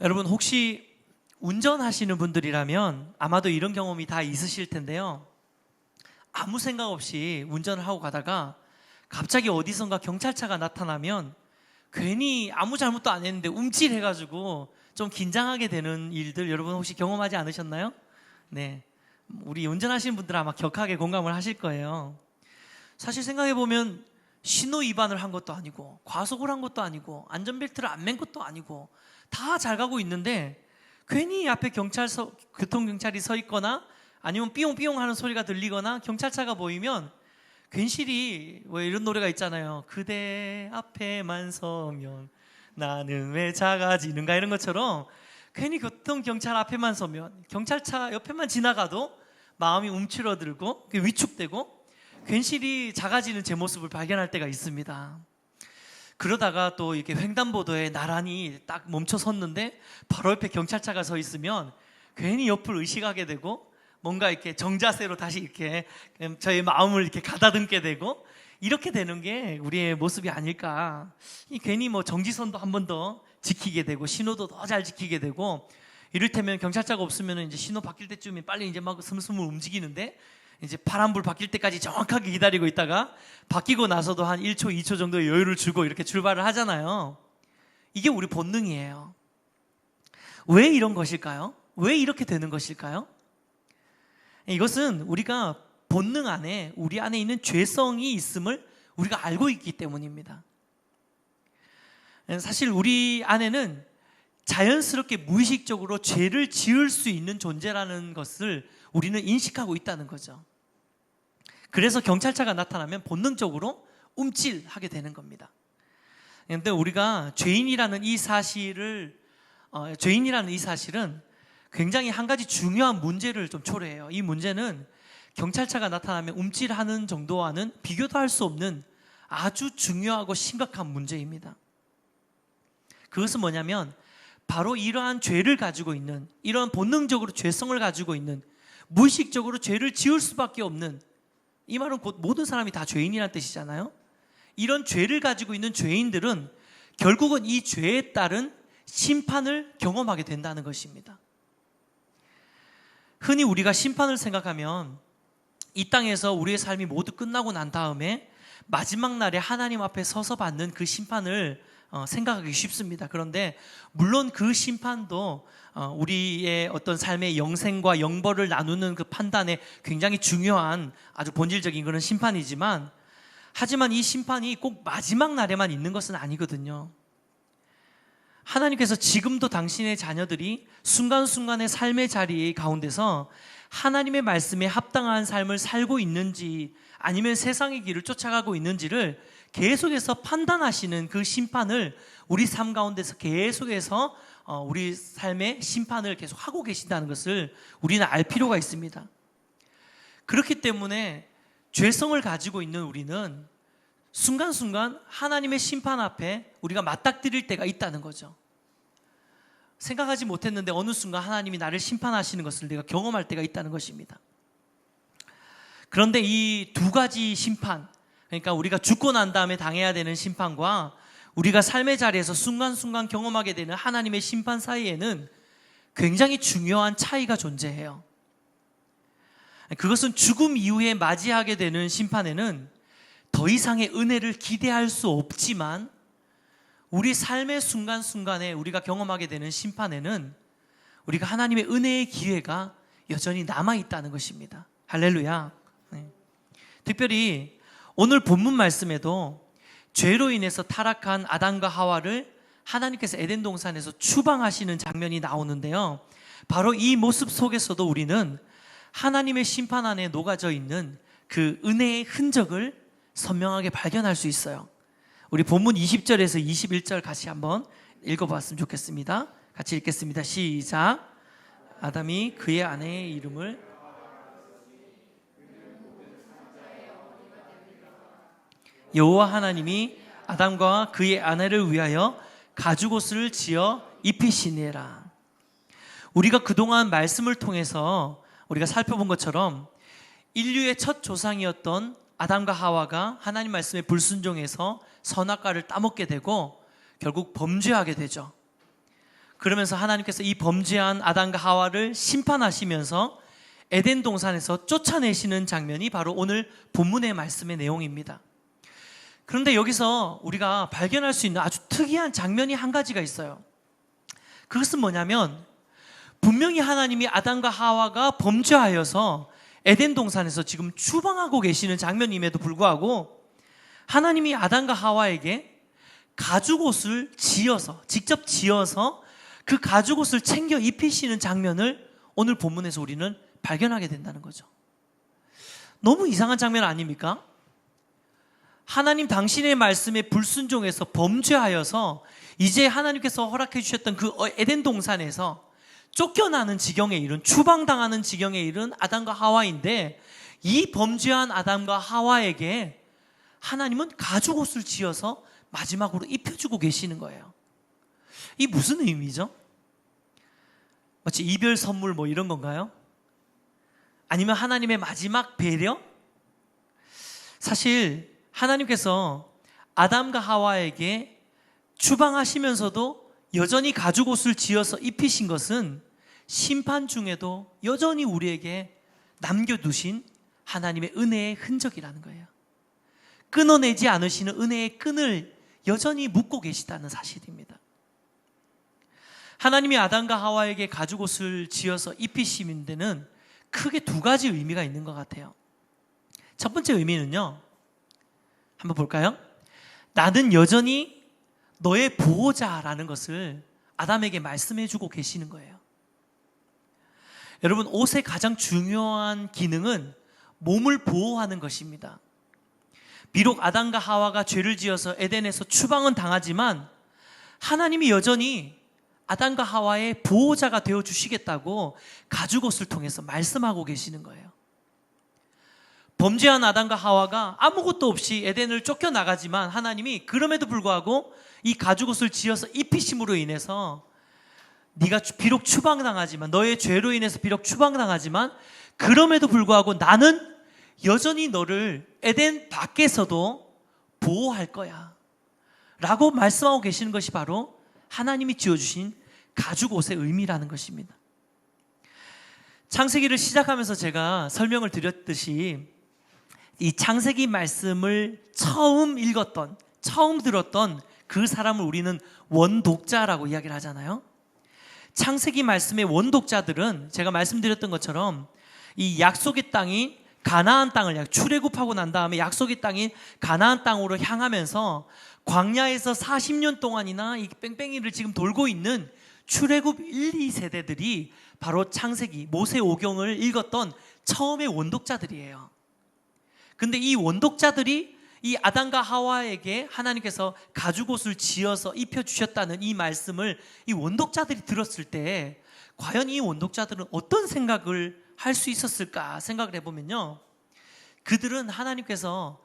여러분 혹시 운전하시는 분들이라면 아마도 이런 경험이 다 있으실 텐데요. 아무 생각 없이 운전을 하고 가다가 갑자기 어디선가 경찰차가 나타나면 괜히 아무 잘못도 안 했는데 움찔해가지고 좀 긴장하게 되는 일들 여러분 혹시 경험하지 않으셨나요? 네, 우리 운전하시는 분들 아마 격하게 공감을 하실 거예요. 사실 생각해보면 신호 위반을 한 것도 아니고 과속을 한 것도 아니고 안전벨트를 안 맨 것도 아니고 다 잘 가고 있는데 괜히 앞에 교통경찰이 서 있거나 아니면 삐용삐용 하는 소리가 들리거나 경찰차가 보이면 괜시리 왜 이런 노래가 있잖아요. 그대 앞에만 서면 나는 왜 작아지는가 이런 것처럼 괜히 교통경찰 앞에만 서면 경찰차 옆에만 지나가도 마음이 움츠러들고 위축되고 괜시리 작아지는 제 모습을 발견할 때가 있습니다. 그러다가 또 이렇게 횡단보도에 나란히 딱 멈춰 섰는데 바로 옆에 경찰차가 서 있으면 괜히 옆을 의식하게 되고 뭔가 이렇게 정자세로 다시 이렇게 저의 마음을 이렇게 가다듬게 되고 이렇게 되는 게 우리의 모습이 아닐까. 괜히 뭐 정지선도 한 번 더 지키게 되고 신호도 더 잘 지키게 되고 이를테면 경찰차가 없으면 이제 신호 바뀔 때쯤에 빨리 이제 막 스물스물 움직이는데 이제 파란불 바뀔 때까지 정확하게 기다리고 있다가 바뀌고 나서도 한 1초, 2초 정도의 여유를 주고 이렇게 출발을 하잖아요. 이게 우리 본능이에요. 왜 이런 것일까요? 왜 이렇게 되는 것일까요? 이것은 우리가 본능 안에 우리 안에 있는 죄성이 있음을 우리가 알고 있기 때문입니다. 사실 우리 안에는 자연스럽게 무의식적으로 죄를 지을 수 있는 존재라는 것을 우리는 인식하고 있다는 거죠. 그래서 경찰차가 나타나면 본능적으로 움찔하게 되는 겁니다. 그런데 우리가 죄인이라는 이 사실은 굉장히 한 가지 중요한 문제를 좀 초래해요. 이 문제는 경찰차가 나타나면 움찔하는 정도와는 비교도 할 수 없는 아주 중요하고 심각한 문제입니다. 그것은 뭐냐면 바로 이러한 죄를 가지고 있는, 이러한 본능적으로 죄성을 가지고 있는, 무의식적으로 죄를 지을 수밖에 없는, 이 말은 곧 모든 사람이 다 죄인이라는 뜻이잖아요. 이런 죄를 가지고 있는 죄인들은 결국은 이 죄에 따른 심판을 경험하게 된다는 것입니다. 흔히 우리가 심판을 생각하면 이 땅에서 우리의 삶이 모두 끝나고 난 다음에 마지막 날에 하나님 앞에 서서 받는 그 심판을 생각하기 쉽습니다. 그런데 물론 그 심판도 우리의 어떤 삶의 영생과 영벌을 나누는 그 판단에 굉장히 중요한 아주 본질적인 그런 심판이지만, 하지만 이 심판이 꼭 마지막 날에만 있는 것은 아니거든요. 하나님께서 지금도 당신의 자녀들이 순간순간의 삶의 자리 가운데서 하나님의 말씀에 합당한 삶을 살고 있는지 아니면 세상의 길을 쫓아가고 있는지를 계속해서 판단하시는 그 심판을 우리 삶 가운데서 계속해서 우리 삶의 심판을 계속 하고 계신다는 것을 우리는 알 필요가 있습니다. 그렇기 때문에 죄성을 가지고 있는 우리는 순간순간 하나님의 심판 앞에 우리가 맞닥뜨릴 때가 있다는 거죠. 생각하지 못했는데 어느 순간 하나님이 나를 심판하시는 것을 내가 경험할 때가 있다는 것입니다. 그런데 이 두 가지 심판, 그러니까 우리가 죽고 난 다음에 당해야 되는 심판과 우리가 삶의 자리에서 순간순간 경험하게 되는 하나님의 심판 사이에는 굉장히 중요한 차이가 존재해요. 그것은 죽음 이후에 맞이하게 되는 심판에는 더 이상의 은혜를 기대할 수 없지만, 우리 삶의 순간순간에 우리가 경험하게 되는 심판에는 우리가 하나님의 은혜의 기회가 여전히 남아있다는 것입니다. 할렐루야. 네. 특별히 오늘 본문 말씀에도 죄로 인해서 타락한 아담과 하와를 하나님께서 에덴 동산에서 추방하시는 장면이 나오는데요. 바로 이 모습 속에서도 우리는 하나님의 심판 안에 녹아져 있는 그 은혜의 흔적을 선명하게 발견할 수 있어요. 우리 본문 20절에서 21절 같이 한번 읽어봤으면 좋겠습니다. 같이 읽겠습니다. 시작. 아담이 그의 아내의 이름을 여호와 하나님이 아담과 그의 아내를 위하여 가죽옷을 지어 입히시니라. 우리가 그동안 말씀을 통해서 우리가 살펴본 것처럼 인류의 첫 조상이었던 아담과 하와가 하나님 말씀에 불순종해서 선악과를 따먹게 되고 결국 범죄하게 되죠. 그러면서 하나님께서 이 범죄한 아담과 하와를 심판하시면서 에덴 동산에서 쫓아내시는 장면이 바로 오늘 본문의 말씀의 내용입니다. 그런데 여기서 우리가 발견할 수 있는 아주 특이한 장면이 한 가지가 있어요. 그것은 뭐냐면 분명히 하나님이 아담과 하와가 범죄하여서 에덴 동산에서 지금 추방하고 계시는 장면임에도 불구하고 하나님이 아담과 하와에게 가죽옷을 직접 지어서 그 가죽옷을 챙겨 입히시는 장면을 오늘 본문에서 우리는 발견하게 된다는 거죠. 너무 이상한 장면 아닙니까? 하나님 당신의 말씀에 불순종해서 범죄하여서 이제 하나님께서 허락해 주셨던 그 에덴 동산에서 쫓겨나는 지경에 이른, 추방당하는 지경에 이른 아담과 하와인데, 이 범죄한 아담과 하와에게 하나님은 가죽옷을 지어서 마지막으로 입혀주고 계시는 거예요. 이 무슨 의미죠? 마치 이별 선물 뭐 이런 건가요? 아니면 하나님의 마지막 배려? 사실 하나님께서 아담과 하와에게 추방하시면서도 여전히 가죽옷을 지어서 입히신 것은 심판 중에도 여전히 우리에게 남겨두신 하나님의 은혜의 흔적이라는 거예요. 끊어내지 않으시는 은혜의 끈을 여전히 묶고 계시다는 사실입니다. 하나님이 아담과 하와에게 가죽옷을 지어서 입히시는 데는 크게 두 가지 의미가 있는 것 같아요. 첫 번째 의미는요, 한번 볼까요? 나는 여전히 너의 보호자라는 것을 아담에게 말씀해주고 계시는 거예요. 여러분, 옷의 가장 중요한 기능은 몸을 보호하는 것입니다. 비록 아담과 하와가 죄를 지어서 에덴에서 추방은 당하지만 하나님이 여전히 아담과 하와의 보호자가 되어주시겠다고 가죽옷을 통해서 말씀하고 계시는 거예요. 범죄한 아담과 하와가 아무것도 없이 에덴을 쫓겨나가지만 하나님이 그럼에도 불구하고 이 가죽옷을 지어서 입히심으로 인해서 네가 비록 추방당하지만, 너의 죄로 인해서 비록 추방당하지만 그럼에도 불구하고 나는 여전히 너를 에덴 밖에서도 보호할 거야 라고 말씀하고 계시는 것이 바로 하나님이 지어주신 가죽옷의 의미라는 것입니다. 창세기를 시작하면서 제가 설명을 드렸듯이 이 창세기 말씀을 처음 읽었던, 처음 들었던 그 사람을 우리는 원독자라고 이야기를 하잖아요. 창세기 말씀의 원독자들은 제가 말씀드렸던 것처럼 이 약속의 땅인 가나안 땅을 출애굽하고 난 다음에 약속의 땅인 가나안 땅으로 향하면서 광야에서 40년 동안이나 이 뺑뺑이를 지금 돌고 있는 출애굽 1, 2세대들이 바로 창세기, 모세오경을 읽었던 처음의 원독자들이에요. 근데 이 원독자들이 이 아담과 하와에게 하나님께서 가죽옷을 지어서 입혀주셨다는 이 말씀을 이 원독자들이 들었을 때 과연 이 원독자들은 어떤 생각을 할 수 있었을까 생각을 해보면요, 그들은 하나님께서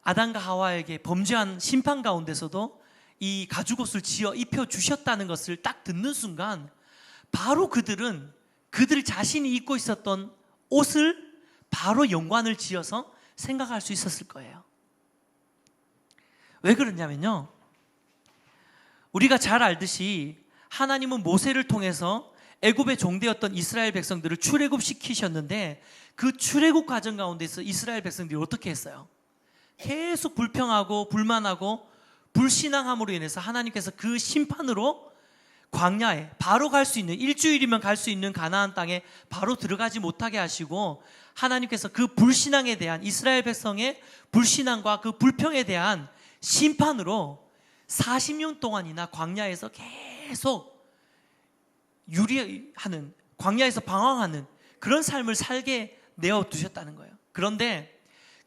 아담과 하와에게 범죄한 심판 가운데서도 이 가죽옷을 지어 입혀주셨다는 것을 딱 듣는 순간 바로 그들은 그들 자신이 입고 있었던 옷을 바로 연관을 지어서 생각할 수 있었을 거예요. 왜 그러냐면요, 우리가 잘 알듯이 하나님은 모세를 통해서 애굽의 종되었던 이스라엘 백성들을 출애굽시키셨는데 그 출애굽 과정 가운데서 이스라엘 백성들이 어떻게 했어요? 계속 불평하고 불만하고 불신앙함으로 인해서 하나님께서 그 심판으로 광야에 바로 갈 수 있는, 일주일이면 갈 수 있는 가나안 땅에 바로 들어가지 못하게 하시고, 하나님께서 그 불신앙에 대한, 이스라엘 백성의 불신앙과 그 불평에 대한 심판으로 40년 동안이나 광야에서 계속 유리하는, 광야에서 방황하는 그런 삶을 살게 내어두셨다는 거예요. 그런데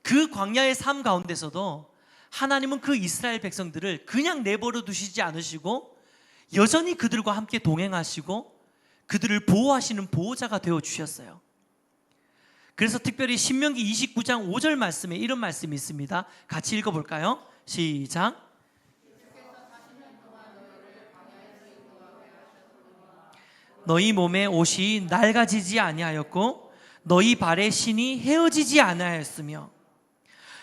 그 광야의 삶 가운데서도 하나님은 그 이스라엘 백성들을 그냥 내버려 두시지 않으시고 여전히 그들과 함께 동행하시고 그들을 보호하시는 보호자가 되어주셨어요. 그래서 특별히 신명기 29장 5절 말씀에 이런 말씀이 있습니다. 같이 읽어볼까요? 시작. 너희 몸의 옷이 낡아지지 아니하였고 너희 발의 신이 헤어지지 아니하였으며.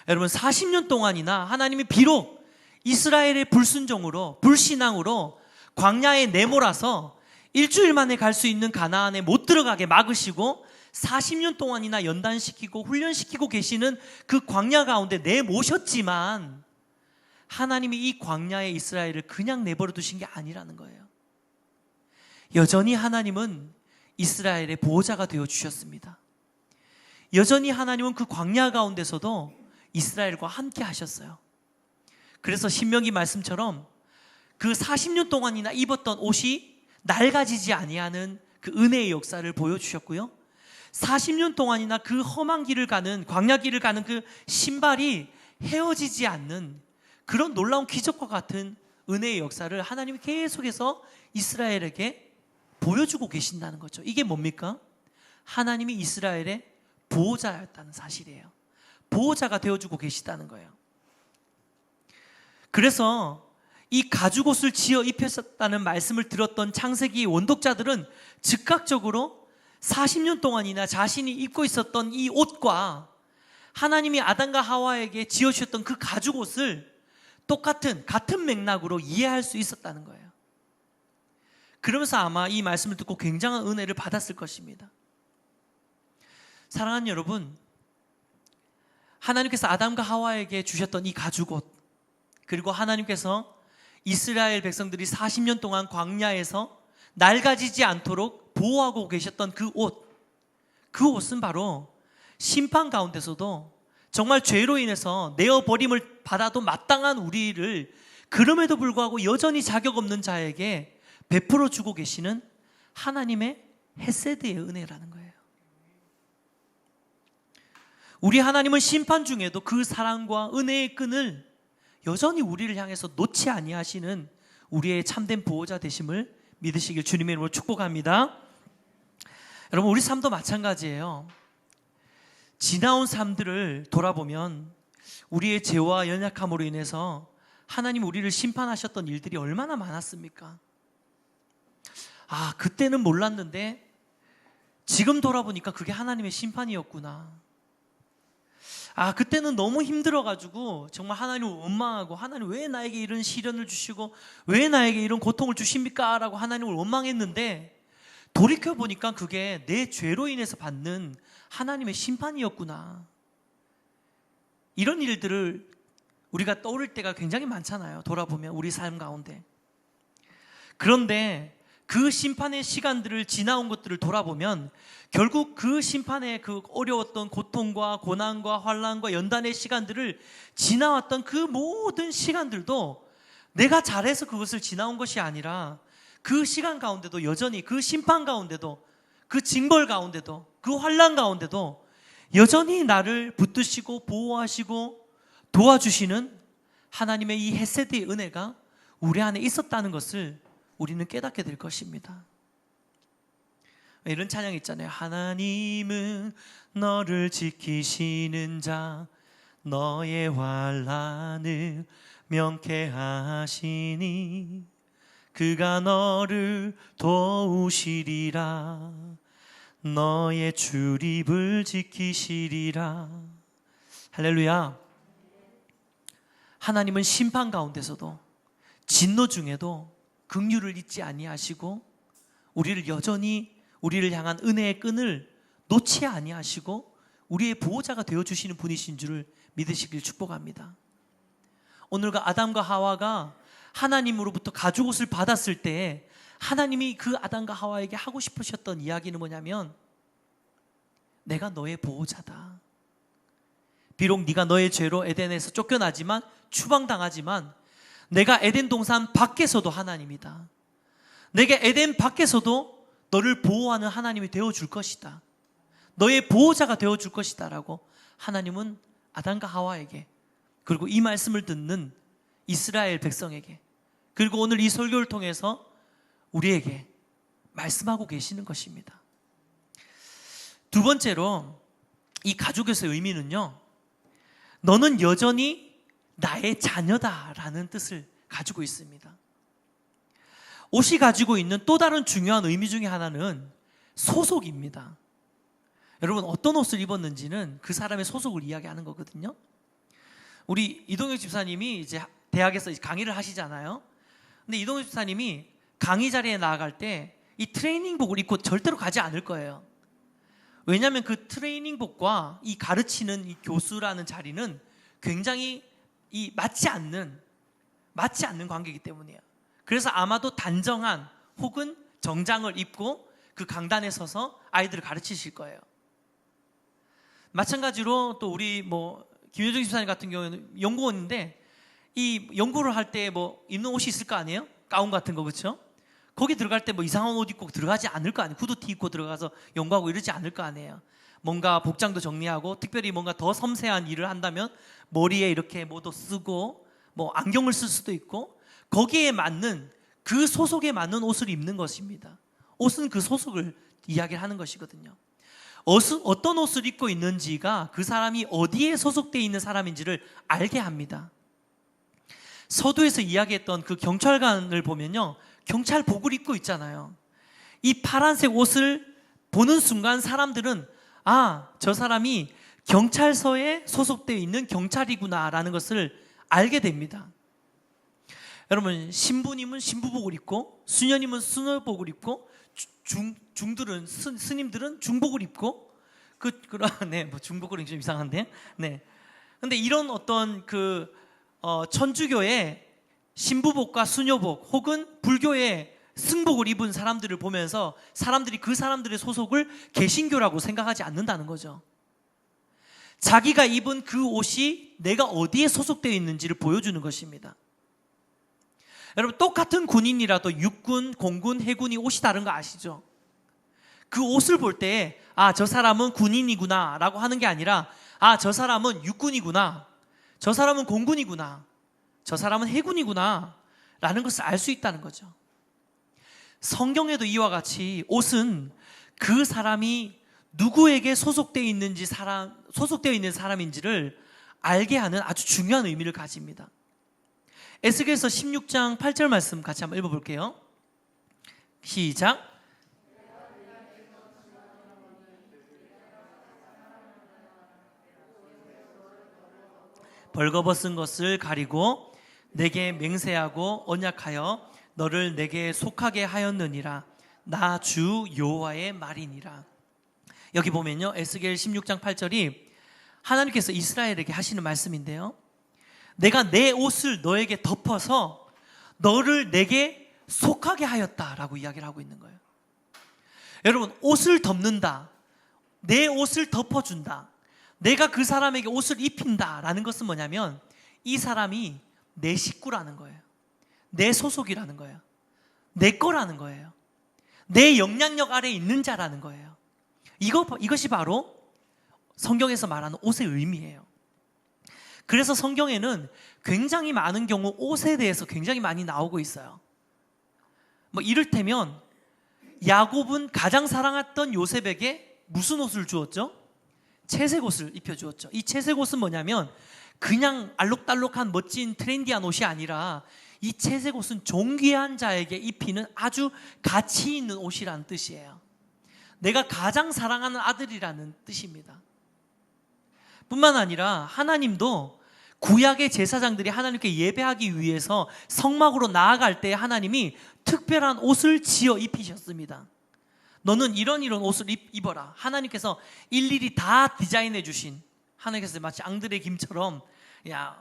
여러분, 40년 동안이나 하나님이 비록 이스라엘의 불순종으로, 불신앙으로 광야에 내몰아서 일주일 만에 갈 수 있는 가나안에 못 들어가게 막으시고 40년 동안이나 연단시키고 훈련시키고 계시는 그 광야 가운데 내모셨지만 하나님이 이 광야의 이스라엘을 그냥 내버려 두신 게 아니라는 거예요. 여전히 하나님은 이스라엘의 보호자가 되어주셨습니다. 여전히 하나님은 그 광야 가운데서도 이스라엘과 함께 하셨어요. 그래서 신명기 말씀처럼 그 40년 동안이나 입었던 옷이 낡아지지 아니하는 그 은혜의 역사를 보여주셨고요. 40년 동안이나 그 험한 길을 가는, 광야 길을 가는 그 신발이 헤어지지 않는 그런 놀라운 기적과 같은 은혜의 역사를 하나님이 계속해서 이스라엘에게 보여주고 계신다는 거죠. 이게 뭡니까? 하나님이 이스라엘의 보호자였다는 사실이에요. 보호자가 되어주고 계시다는 거예요. 그래서 이 가죽옷을 지어 입혔다는 말씀을 들었던 창세기 원독자들은 즉각적으로 40년 동안이나 자신이 입고 있었던 이 옷과 하나님이 아담과 하와에게 지어주셨던 그 가죽옷을 같은 맥락으로 이해할 수 있었다는 거예요. 그러면서 아마 이 말씀을 듣고 굉장한 은혜를 받았을 것입니다. 사랑하는 여러분, 하나님께서 아담과 하와에게 주셨던 이 가죽옷, 그리고 하나님께서 이스라엘 백성들이 40년 동안 광야에서 낡아지지 않도록 보호하고 계셨던 그 옷은 바로 심판 가운데서도 정말 죄로 인해서 내어버림을 받아도 마땅한 우리를 그럼에도 불구하고 여전히 자격 없는 자에게 베풀어 주고 계시는 하나님의 헤세드의 은혜라는 거예요. 우리 하나님은 심판 중에도 그 사랑과 은혜의 끈을 여전히 우리를 향해서 놓지 아니하시는 우리의 참된 보호자 되심을 믿으시길 주님의 이름으로 축복합니다. 여러분, 우리 삶도 마찬가지예요. 지나온 삶들을 돌아보면 우리의 죄와 연약함으로 인해서 하나님 우리를 심판하셨던 일들이 얼마나 많았습니까? 그때는 몰랐는데 지금 돌아보니까 그게 하나님의 심판이었구나. 그때는 너무 힘들어가지고 정말 하나님을 원망하고, 하나님 왜 나에게 이런 시련을 주시고 왜 나에게 이런 고통을 주십니까? 라고 하나님을 원망했는데 돌이켜보니까 그게 내 죄로 인해서 받는 하나님의 심판이었구나. 이런 일들을 우리가 떠올릴 때가 굉장히 많잖아요. 돌아보면 우리 삶 가운데. 그런데 그 심판의 시간들을 지나온 것들을 돌아보면 결국 그 심판의 그 어려웠던 고통과 고난과 환난과 연단의 시간들을 지나왔던 그 모든 시간들도 내가 잘해서 그것을 지나온 것이 아니라 그 시간 가운데도 여전히 그 심판 가운데도 그 징벌 가운데도 그 환난 가운데도 여전히 나를 붙드시고 보호하시고 도와주시는 하나님의 이 헤세드의 은혜가 우리 안에 있었다는 것을 우리는 깨닫게 될 것입니다. 이런 찬양 있잖아요. 하나님은 너를 지키시는 자, 너의 환난을 명쾌하시니 그가 너를 도우시리라, 너의 출입을 지키시리라. 할렐루야. 하나님은 심판 가운데서도 진노 중에도 긍휼을 잊지 아니하시고 우리를 여전히 우리를 향한 은혜의 끈을 놓지 아니하시고 우리의 보호자가 되어주시는 분이신 줄을 믿으시길 축복합니다. 오늘과 아담과 하와가 하나님으로부터 가죽옷을 받았을 때 하나님이 그 아담과 하와에게 하고 싶으셨던 이야기는 뭐냐면, 내가 너의 보호자다. 비록 네가 너의 죄로 에덴에서 쫓겨나지만, 추방당하지만 내가 에덴 동산 밖에서도 하나님이다. 내게 에덴 밖에서도 너를 보호하는 하나님이 되어줄 것이다. 너의 보호자가 되어줄 것이다 라고 하나님은 아담과 하와에게, 그리고 이 말씀을 듣는 이스라엘 백성에게, 그리고 오늘 이 설교를 통해서 우리에게 말씀하고 계시는 것입니다. 두 번째로 이 가죽에서의 의미는요, 너는 여전히 나의 자녀다라는 뜻을 가지고 있습니다. 옷이 가지고 있는 또 다른 중요한 의미 중에 하나는 소속입니다. 여러분, 어떤 옷을 입었는지는 그 사람의 소속을 이야기하는 거거든요. 우리 이동혁 집사님이 이제 대학에서 강의를 하시잖아요. 근데 이동혁 집사님이 강의 자리에 나아갈 때 이 트레이닝복을 입고 절대로 가지 않을 거예요. 왜냐하면 그 트레이닝복과 이 가르치는 이 교수라는 자리는 굉장히 맞지 않는 관계이기 때문이에요. 그래서 아마도 단정한 혹은 정장을 입고 그 강단에 서서 아이들을 가르치실 거예요. 마찬가지로 또 우리 김효정 집사님 같은 경우에는 연구원인데 이 연구를 할 때 입는 옷이 있을 거 아니에요? 가운 같은 거, 그렇죠? 거기 들어갈 때 이상한 옷 입고 들어가지 않을 거 아니에요? 구두티 입고 들어가서 연구하고 이러지 않을 거 아니에요? 뭔가 복장도 정리하고 특별히 뭔가 더 섬세한 일을 한다면 머리에 이렇게 뭐도 쓰고 안경을 쓸 수도 있고 거기에 맞는 그 소속에 맞는 옷을 입는 것입니다. 옷은 그 소속을 이야기를 하는 것이거든요. 어떤 옷을 입고 있는지가 그 사람이 어디에 소속되어 있는 사람인지를 알게 합니다. 서두에서 이야기했던 그 경찰관을 보면요, 경찰복을 입고 있잖아요. 이 파란색 옷을 보는 순간 사람들은 저 사람이 경찰서에 소속되어 있는 경찰이구나 라는 것을 알게 됩니다. 여러분, 신부님은 신부복을 입고 수녀님은 수녀복을 입고 스님들은 중복을 입고 중복은 좀 이상한데. 네. 근데 이런 어떤 천주교의 신부복과 수녀복 혹은 불교의 승복을 입은 사람들을 보면서 사람들이 그 사람들의 소속을 개신교라고 생각하지 않는다는 거죠. 자기가 입은 그 옷이 내가 어디에 소속되어 있는지를 보여주는 것입니다. 여러분, 똑같은 군인이라도 육군, 공군, 해군이 옷이 다른 거 아시죠? 그 옷을 볼 때 저 사람은 군인이구나 라고 하는 게 아니라 저 사람은 육군이구나, 저 사람은 공군이구나, 저 사람은 해군이구나 라는 것을 알 수 있다는 거죠. 성경에도 이와 같이 옷은 그 사람이 누구에게 소속되어 있는 사람인지를 알게 하는 아주 중요한 의미를 가집니다. 에스겔서 16장 8절 말씀 같이 한번 읽어볼게요. 시작. 벌거벗은 것을 가리고 내게 맹세하고 언약하여 너를 내게 속하게 하였느니라. 나 주 여호와의 말이니라. 여기 보면요, 에스겔 16장 8절이 하나님께서 이스라엘에게 하시는 말씀인데요, 내가 내 옷을 너에게 덮어서 너를 내게 속하게 하였다라고 이야기를 하고 있는 거예요. 여러분, 옷을 덮는다, 내 옷을 덮어준다, 내가 그 사람에게 옷을 입힌다라는 것은 뭐냐면 이 사람이 내 식구라는 거예요. 내 소속이라는 거예요. 내 거라는 거예요. 내 영향력 아래에 있는 자라는 거예요. 이것이 바로 성경에서 말하는 옷의 의미예요. 그래서 성경에는 굉장히 많은 경우 옷에 대해서 굉장히 많이 나오고 있어요. 이를테면 야곱은 가장 사랑했던 요셉에게 무슨 옷을 주었죠? 채색 옷을 입혀주었죠. 이 채색 옷은 뭐냐면 그냥 알록달록한 멋진 트렌디한 옷이 아니라 이 채색 옷은 존귀한 자에게 입히는 아주 가치 있는 옷이라는 뜻이에요. 내가 가장 사랑하는 아들이라는 뜻입니다. 뿐만 아니라 하나님도 구약의 제사장들이 하나님께 예배하기 위해서 성막으로 나아갈 때 하나님이 특별한 옷을 지어 입히셨습니다. 너는 이런 옷을 입어라. 하나님께서 일일이 다 디자인해 주신, 하나님께서 마치 앙드레 김처럼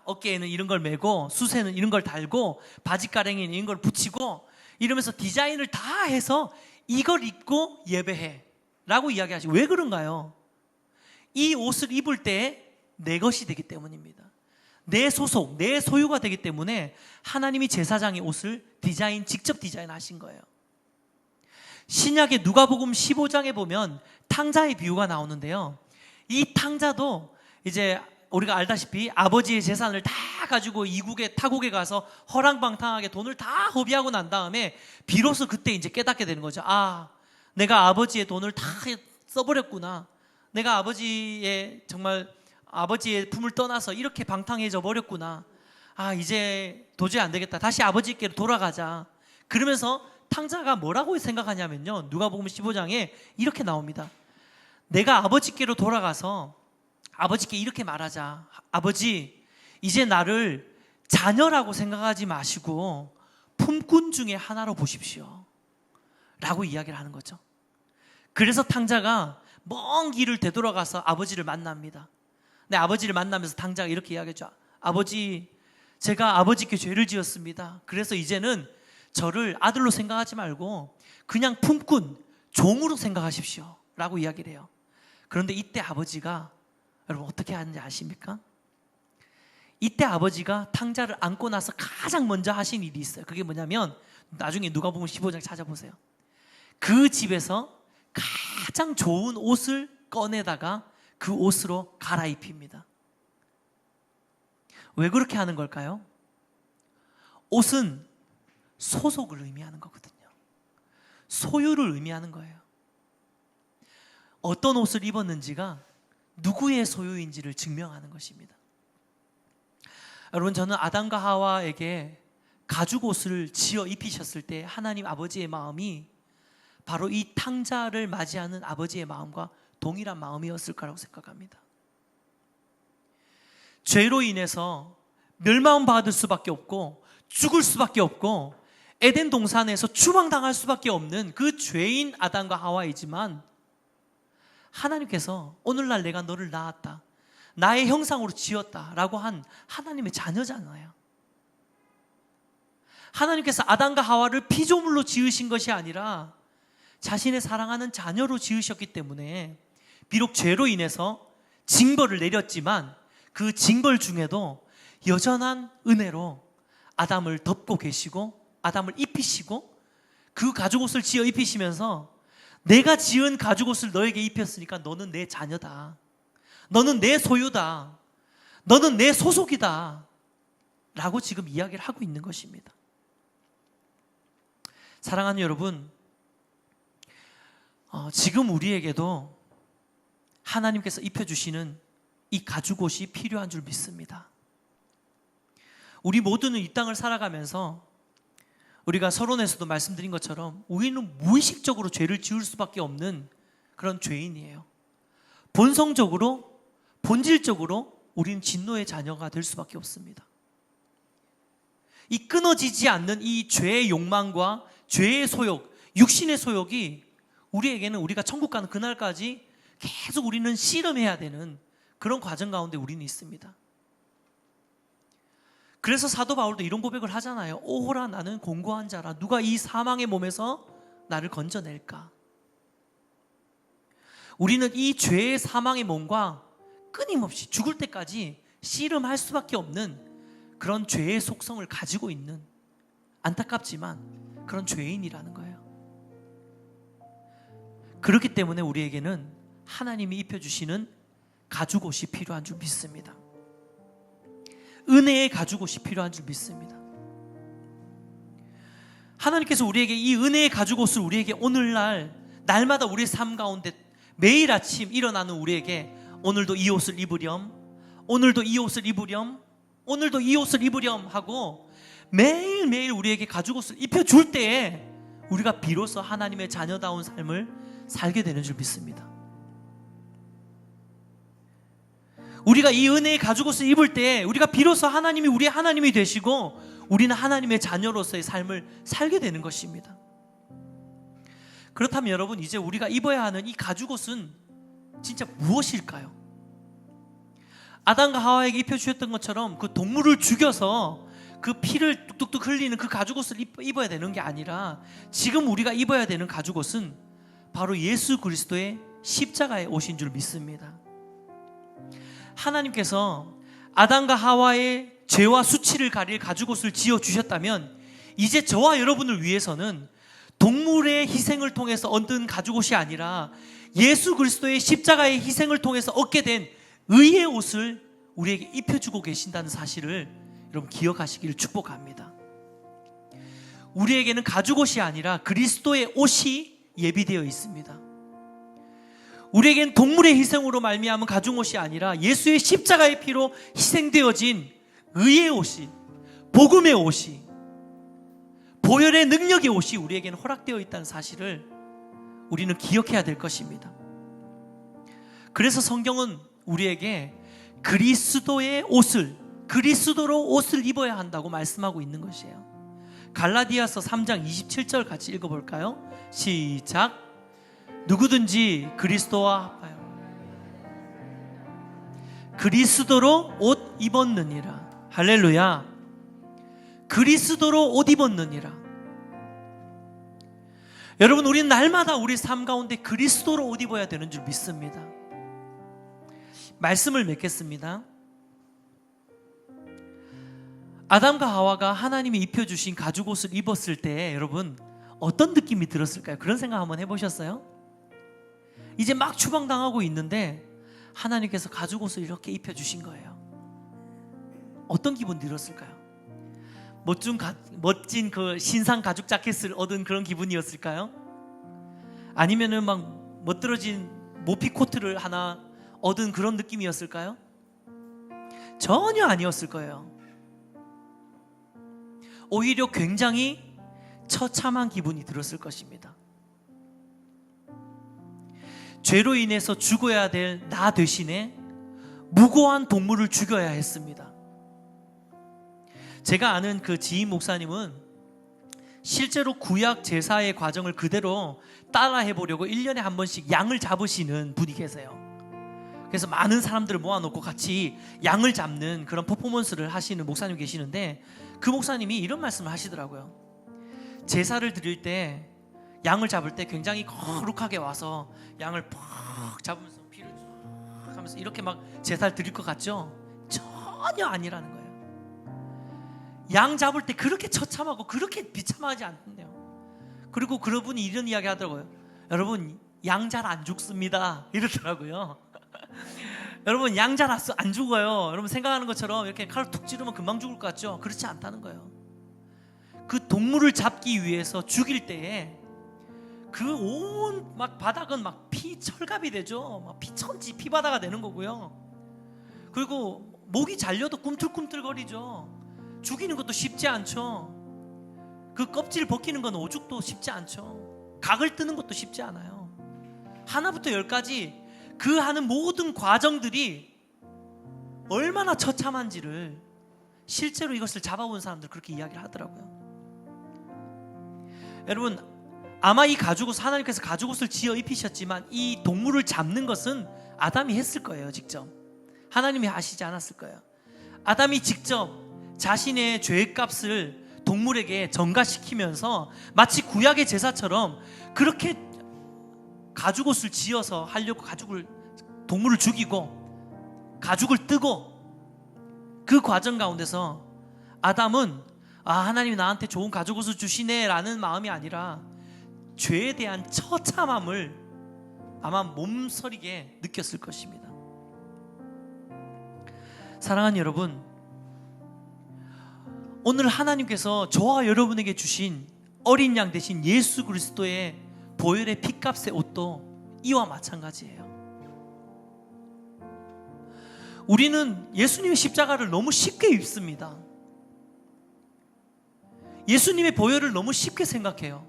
어깨에는 이런 걸 메고 수세는 이런 걸 달고 바지가랭이는 이런 걸 붙이고 이러면서 디자인을 다 해서 이걸 입고 예배해 라고 이야기하시고, 왜 그런가요? 이 옷을 입을 때 내 것이 되기 때문입니다. 내 소속, 내 소유가 되기 때문에 하나님이 제사장의 옷을 직접 디자인하신 거예요. 신약의 누가복음 15장에 보면 탕자의 비유가 나오는데요, 이 탕자도 이제 우리가 알다시피 아버지의 재산을 다 가지고 이국의 타국에 가서 허랑방탕하게 돈을 다 허비하고 난 다음에 비로소 그때 이제 깨닫게 되는 거죠. 내가 아버지의 돈을 다 써버렸구나. 내가 아버지의 품을 떠나서 이렇게 방탕해져 버렸구나. 이제 도저히 안 되겠다. 다시 아버지께로 돌아가자. 그러면서 탕자가 뭐라고 생각하냐면요, 누가복음 15장에 이렇게 나옵니다. 내가 아버지께로 돌아가서 아버지께 이렇게 말하자. 아버지, 이제 나를 자녀라고 생각하지 마시고 품꾼 중에 하나로 보십시오 라고 이야기를 하는 거죠. 그래서 탕자가 먼 길을 되돌아가서 아버지를 만납니다. 근데 아버지를 만나면서 탕자가 이렇게 이야기했죠. 아버지, 제가 아버지께 죄를 지었습니다. 그래서 이제는 저를 아들로 생각하지 말고 그냥 품꾼, 종으로 생각하십시오 라고 이야기를 해요. 그런데 이때 아버지가 여러분 어떻게 하는지 아십니까? 이때 아버지가 탕자를 안고 나서 가장 먼저 하신 일이 있어요. 그게 뭐냐면 나중에 누가복음 15장 찾아보세요. 그 집에서 가장 좋은 옷을 꺼내다가 그 옷으로 갈아입힙니다. 왜 그렇게 하는 걸까요? 옷은 소속을 의미하는 거거든요. 소유를 의미하는 거예요. 어떤 옷을 입었는지가 누구의 소유인지를 증명하는 것입니다. 여러분, 저는 아담과 하와에게 가죽 옷을 지어 입히셨을 때 하나님 아버지의 마음이 바로 이 탕자를 맞이하는 아버지의 마음과 동일한 마음이었을 거라고 생각합니다. 죄로 인해서 멸망받을 수밖에 없고 죽을 수밖에 없고 에덴 동산에서 추방당할 수밖에 없는 그 죄인 아담과 하와이지만 하나님께서 오늘날 내가 너를 낳았다, 나의 형상으로 지었다 라고 한 하나님의 자녀잖아요. 하나님께서 아담과 하와를 피조물로 지으신 것이 아니라 자신의 사랑하는 자녀로 지으셨기 때문에 비록 죄로 인해서 징벌을 내렸지만 그 징벌 중에도 여전한 은혜로 아담을 덮고 계시고 아담을 입히시고 그 가죽옷을 지어 입히시면서 내가 지은 가죽옷을 너에게 입혔으니까 너는 내 자녀다, 너는 내 소유다, 너는 내 소속이다 라고 지금 이야기를 하고 있는 것입니다. 사랑하는 여러분, 지금 우리에게도 하나님께서 입혀주시는 이 가죽옷이 필요한 줄 믿습니다. 우리 모두는 이 땅을 살아가면서 우리가 서론에서도 말씀드린 것처럼 우리는 무의식적으로 죄를 지을 수밖에 없는 그런 죄인이에요. 본성적으로, 본질적으로 우리는 진노의 자녀가 될 수밖에 없습니다. 이 끊어지지 않는 이 죄의 욕망과 죄의 소욕, 육신의 소욕이 우리에게는 우리가 천국 가는 그날까지 계속 우리는 씨름해야 되는 그런 과정 가운데 우리는 있습니다. 그래서 사도 바울도 이런 고백을 하잖아요. 오호라, 나는 공고한 자라. 누가 이 사망의 몸에서 나를 건져낼까? 우리는 이 죄의 사망의 몸과 끊임없이 죽을 때까지 씨름할 수밖에 없는 그런 죄의 속성을 가지고 있는, 안타깝지만 그런 죄인이라는 거예요. 그렇기 때문에 우리에게는 하나님이 입혀주시는 가죽옷이 필요한 줄 믿습니다. 은혜의 가죽옷이 필요한 줄 믿습니다. 하나님께서 우리에게 이 은혜의 가죽옷을 우리에게 오늘날 날마다 우리의 삶 가운데 매일 아침 일어나는 우리에게 오늘도 이 옷을 입으렴, 오늘도 이 옷을 입으렴, 오늘도 이 옷을 입으렴 하고 매일매일 우리에게 가죽옷을 입혀줄 때에 우리가 비로소 하나님의 자녀다운 삶을 살게 되는 줄 믿습니다. 우리가 이 은혜의 가죽옷을 입을 때 우리가 비로소 하나님이 우리의 하나님이 되시고 우리는 하나님의 자녀로서의 삶을 살게 되는 것입니다. 그렇다면 여러분, 이제 우리가 입어야 하는 이 가죽옷은 진짜 무엇일까요? 아담과 하와에게 입혀주셨던 것처럼 그 동물을 죽여서 그 피를 뚝뚝뚝 흘리는 그 가죽옷을 입어야 되는 게 아니라 지금 우리가 입어야 되는 가죽옷은 바로 예수 그리스도의 십자가의 옷인 줄 믿습니다. 하나님께서 아담과 하와의 죄와 수치를 가릴 가죽옷을 지어주셨다면 이제 저와 여러분을 위해서는 동물의 희생을 통해서 얻은 가죽옷이 아니라 예수 그리스도의 십자가의 희생을 통해서 얻게 된 의의 옷을 우리에게 입혀주고 계신다는 사실을 여러분 기억하시기를 축복합니다. 우리에게는 가죽옷이 아니라 그리스도의 옷이 예비되어 있습니다. 우리에겐 동물의 희생으로 말미암은 가죽옷이 아니라 예수의 십자가의 피로 희생되어진 의의 옷이, 복음의 옷이, 보혈의 능력의 옷이 우리에게는 허락되어 있다는 사실을 우리는 기억해야 될 것입니다. 그래서 성경은 우리에게 그리스도의 옷을, 그리스도로 옷을 입어야 한다고 말씀하고 있는 것이에요. 갈라디아서 3장 27절 같이 읽어볼까요? 시작. 누구든지 그리스도와 합하여 그리스도로 옷 입었느니라. 할렐루야. 그리스도로 옷 입었느니라. 여러분, 우리는 날마다 우리 삶 가운데 그리스도로 옷 입어야 되는 줄 믿습니다. 말씀을 맺겠습니다. 아담과 하와가 하나님이 입혀주신 가죽옷을 입었을 때 여러분 어떤 느낌이 들었을까요? 그런 생각 한번 해보셨어요? 이제 막 추방당하고 있는데 하나님께서 가죽옷을 이렇게 입혀주신 거예요. 어떤 기분 들었을까요? 멋진 그 신상 가죽 자켓을 얻은 그런 기분이었을까요? 아니면은 막 멋들어진 모피 코트를 하나 얻은 그런 느낌이었을까요? 전혀 아니었을 거예요. 오히려 굉장히 처참한 기분이 들었을 것입니다. 죄로 인해서 죽어야 될 나 대신에 무고한 동물을 죽여야 했습니다. 제가 아는 그 지인 목사님은 실제로 구약 제사의 과정을 그대로 따라해 보려고 1년에 한 번씩 양을 잡으시는 분이 계세요. 그래서 많은 사람들을 모아놓고 같이 양을 잡는 그런 퍼포먼스를 하시는 목사님 계시는데, 그 목사님이 이런 말씀을 하시더라고요. 제사를 드릴 때, 양을 잡을 때 굉장히 거룩하게 와서 양을 팍 잡으면서 피를 쫙 하면서 이렇게 막 제사를 드릴 것 같죠? 전혀 아니라는 거예요. 양 잡을 때 그렇게 처참하고 그렇게 비참하지 않네요. 그리고 그분이 이런 이야기 하더라고요. 여러분, 양 잘 안 죽습니다 이러더라고요. 여러분, 양 잘 안 죽어요. 여러분 생각하는 것처럼 이렇게 칼로 툭 찌르면 금방 죽을 것 같죠? 그렇지 않다는 거예요. 그 동물을 잡기 위해서 죽일 때에 그 온 막 바닥은 막 피 철갑이 되죠. 막 피천지 피바다가 되는 거고요. 그리고 목이 잘려도 꿈틀꿈틀거리죠. 죽이는 것도 쉽지 않죠. 그 껍질 벗기는 건 오죽도 쉽지 않죠. 각을 뜨는 것도 쉽지 않아요. 하나부터 열까지 그 하는 모든 과정들이 얼마나 처참한지를 실제로 이것을 잡아본 사람들 그렇게 이야기를 하더라고요. 여러분, 아마 이 가죽옷, 하나님께서 가죽옷을 지어 입히셨지만 이 동물을 잡는 것은 아담이 했을 거예요. 직접 하나님이 하시지 않았을 거예요. 아담이 직접 자신의 죄값을 동물에게 전가시키면서 마치 구약의 제사처럼 그렇게 가죽옷을 지어서 하려고 동물을 죽이고 가죽을 뜨고, 그 과정 가운데서 아담은 하나님이 나한테 좋은 가죽옷을 주시네 라는 마음이 아니라 죄에 대한 처참함을 아마 몸서리게 느꼈을 것입니다. 사랑하는 여러분, 오늘 하나님께서 저와 여러분에게 주신 어린 양 대신 예수 그리스도의 보혈의 피값의 옷도 이와 마찬가지예요. 우리는 예수님의 십자가를 너무 쉽게 입습니다. 예수님의 보혈을 너무 쉽게 생각해요.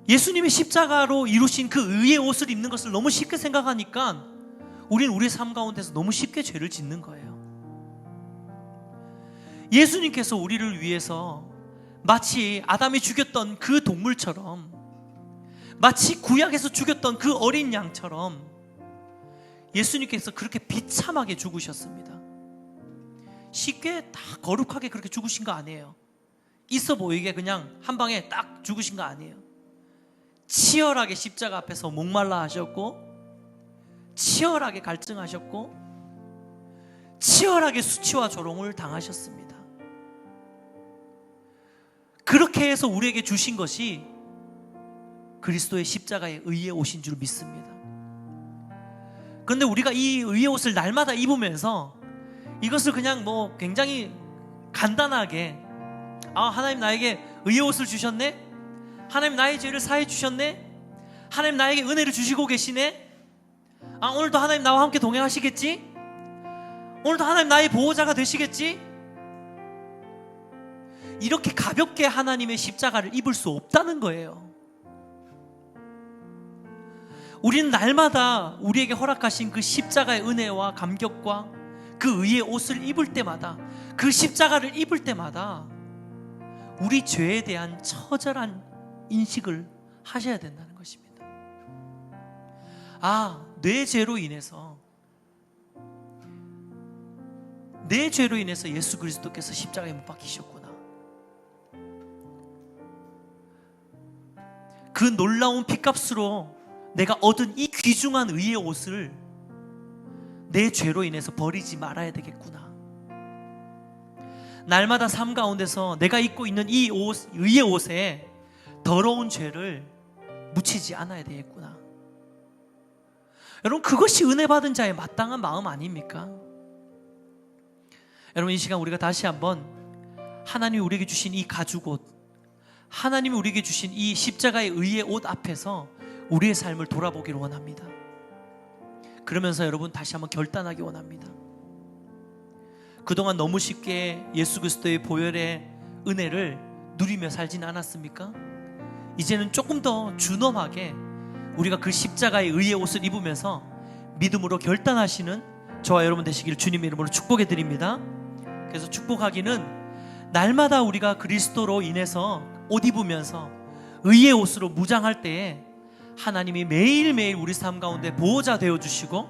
예수님의 십자가로 이루신 그 의의 옷을 입는 것을 너무 쉽게 생각하니까 우리는 우리의 삶 가운데서 너무 쉽게 죄를 짓는 거예요. 예수님께서 우리를 위해서 마치 아담이 죽였던 그 동물처럼, 마치 구약에서 죽였던 그 어린 양처럼 예수님께서 그렇게 비참하게 죽으셨습니다. 쉽게 다 거룩하게 그렇게 죽으신 거 아니에요. 있어 보이게 그냥 한 방에 딱 죽으신 거 아니에요. 치열하게 십자가 앞에서 목말라 하셨고, 치열하게 갈증하셨고, 치열하게 수치와 조롱을 당하셨습니다. 그렇게 해서 우리에게 주신 것이 그리스도의 십자가의 의의 옷인 줄 믿습니다. 그런데 우리가 이 의의 옷을 날마다 입으면서 이것을 그냥 굉장히 간단하게 하나님 나에게 의의 옷을 주셨네? 하나님 나의 죄를 사해 주셨네? 하나님 나에게 은혜를 주시고 계시네? 오늘도 하나님 나와 함께 동행하시겠지? 오늘도 하나님 나의 보호자가 되시겠지? 이렇게 가볍게 하나님의 십자가를 입을 수 없다는 거예요. 우리는 날마다 우리에게 허락하신 그 십자가의 은혜와 감격과 그 의의 옷을 입을 때마다, 그 십자가를 입을 때마다 우리 죄에 대한 처절한 인식을 하셔야 된다는 것입니다. 아, 내 죄로 인해서 예수 그리스도께서 십자가에 못 박히셨구나. 그 놀라운 핏값으로 내가 얻은 이 귀중한 의의 옷을 내 죄로 인해서 버리지 말아야 되겠구나. 날마다 삶 가운데서 내가 입고 있는 이 옷, 의의 옷에 더러운 죄를 묻히지 않아야 되겠구나. 여러분, 그것이 은혜 받은 자의 마땅한 마음 아닙니까? 여러분, 이 시간 우리가 다시 한번 하나님이 우리에게 주신 이 가죽옷, 하나님이 우리에게 주신 이 십자가의 의의 옷 앞에서 우리의 삶을 돌아보기를 원합니다. 그러면서 여러분 다시 한번 결단하기 원합니다. 그동안 너무 쉽게 예수 그리스도의 보혈의 은혜를 누리며 살지는 않았습니까? 이제는 조금 더 준엄하게 우리가 그 십자가의 의의 옷을 입으면서 믿음으로 결단하시는 저와 여러분 되시기를 주님의 이름으로 축복해 드립니다. 그래서 축복하기는 날마다 우리가 그리스도로 인해서 옷 입으면서 의의 옷으로 무장할 때에 하나님이 매일매일 우리 삶 가운데 보호자 되어주시고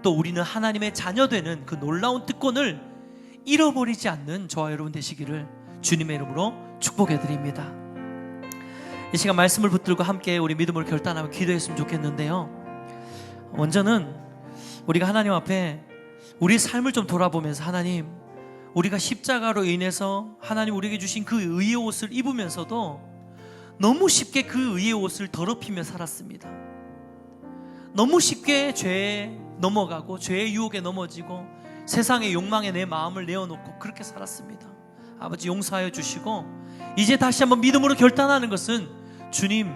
또 우리는 하나님의 자녀되는 그 놀라운 특권을 잃어버리지 않는 저와 여러분 되시기를 주님의 이름으로 축복해 드립니다. 이 시간 말씀을 붙들고 함께 우리 믿음으로 결단하며 기도했으면 좋겠는데요, 먼저는 우리가 하나님 앞에 우리의 삶을 좀 돌아보면서, 하나님, 우리가 십자가로 인해서 하나님 우리에게 주신 그 의의 옷을 입으면서도 너무 쉽게 그 의의 옷을 더럽히며 살았습니다. 너무 쉽게 죄에 넘어가고 죄의 유혹에 넘어지고 세상의 욕망에 내 마음을 내어놓고 그렇게 살았습니다. 아버지, 용서하여 주시고 이제 다시 한번 믿음으로 결단하는 것은, 주님,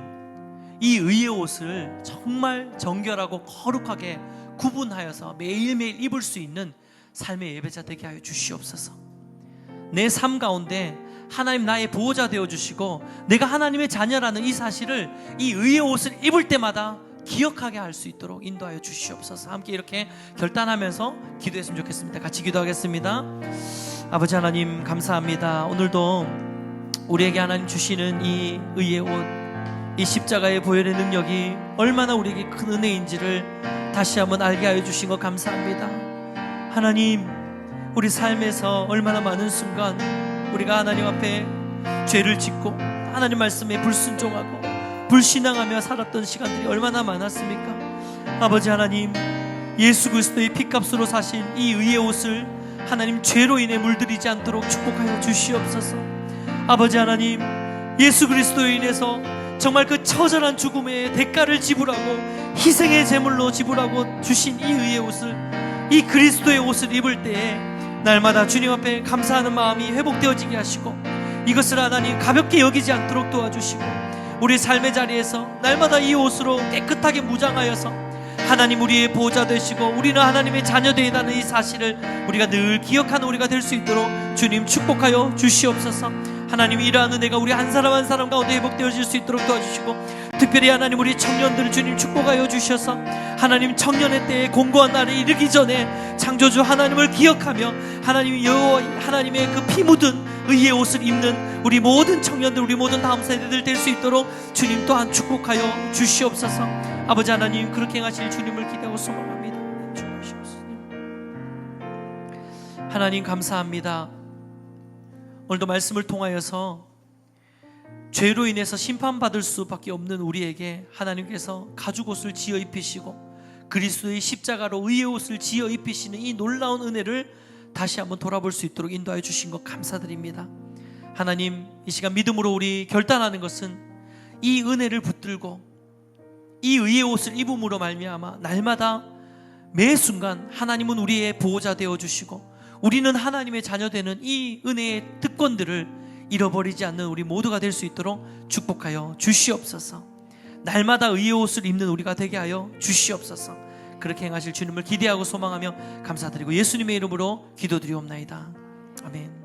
이 의의 옷을 정말 정결하고 거룩하게 구분하여서 매일매일 입을 수 있는 삶의 예배자 되게 하여 주시옵소서. 내 삶 가운데 하나님 나의 보호자 되어주시고 내가 하나님의 자녀라는 이 사실을 이 의의 옷을 입을 때마다 기억하게 할 수 있도록 인도하여 주시옵소서. 함께 이렇게 결단하면서 기도했으면 좋겠습니다. 같이 기도하겠습니다. 아버지 하나님, 감사합니다. 오늘도 우리에게 하나님 주시는 이 의의 옷, 이 십자가의 보혈의 능력이 얼마나 우리에게 큰 은혜인지를 다시 한번 알게 하여 주신 것 감사합니다. 하나님, 우리 삶에서 얼마나 많은 순간 우리가 하나님 앞에 죄를 짓고 하나님 말씀에 불순종하고 불신앙하며 살았던 시간들이 얼마나 많았습니까? 아버지 하나님, 예수 그리스도의 핏값으로 사신 이 의의 옷을 하나님 죄로 인해 물들이지 않도록 축복하여 주시옵소서. 아버지 하나님, 예수 그리스도로 인해서 정말 그 처절한 죽음의 대가를 지불하고 희생의 제물로 지불하고 주신 이 의의 옷을, 이 그리스도의 옷을 입을 때에 날마다 주님 앞에 감사하는 마음이 회복되어지게 하시고 이것을 하나님 가볍게 여기지 않도록 도와주시고 우리 삶의 자리에서 날마다 이 옷으로 깨끗하게 무장하여서 하나님 우리의 보호자 되시고 우리는 하나님의 자녀되다는 이 사실을 우리가 늘 기억하는 우리가 될 수 있도록 주님 축복하여 주시옵소서. 하나님, 이러한 은혜가 우리 한 사람 한 사람 가운데 회복되어질 수 있도록 도와주시고 특별히 하나님 우리 청년들을 주님 축복하여 주셔서 하나님 청년의 때에 공고한 날에 이르기 전에 창조주 하나님을 기억하며 하나님 여호와 하나님의 그 피 묻은 의의 옷을 입는 우리 모든 청년들, 우리 모든 다음 세대들 될 수 있도록 주님 또한 축복하여 주시옵소서. 아버지 하나님, 그렇게 행하실 주님을 기대하고 소망합니다. 하나님 감사합니다. 오늘도 말씀을 통하여서 죄로 인해서 심판받을 수밖에 없는 우리에게 하나님께서 가죽옷을 지어 입히시고 그리스도의 십자가로 의의 옷을 지어 입히시는 이 놀라운 은혜를 다시 한번 돌아볼 수 있도록 인도하여 주신 것 감사드립니다. 하나님, 이 시간 믿음으로 우리 결단하는 것은 이 은혜를 붙들고 이 의의 옷을 입음으로 말미암아 날마다 매 순간 하나님은 우리의 보호자 되어주시고 우리는 하나님의 자녀되는 이 은혜의 특권들을 잃어버리지 않는 우리 모두가 될 수 있도록 축복하여 주시옵소서. 날마다 의의 옷을 입는 우리가 되게 하여 주시옵소서. 그렇게 행하실 주님을 기대하고 소망하며 감사드리고 예수님의 이름으로 기도드리옵나이다. 아멘.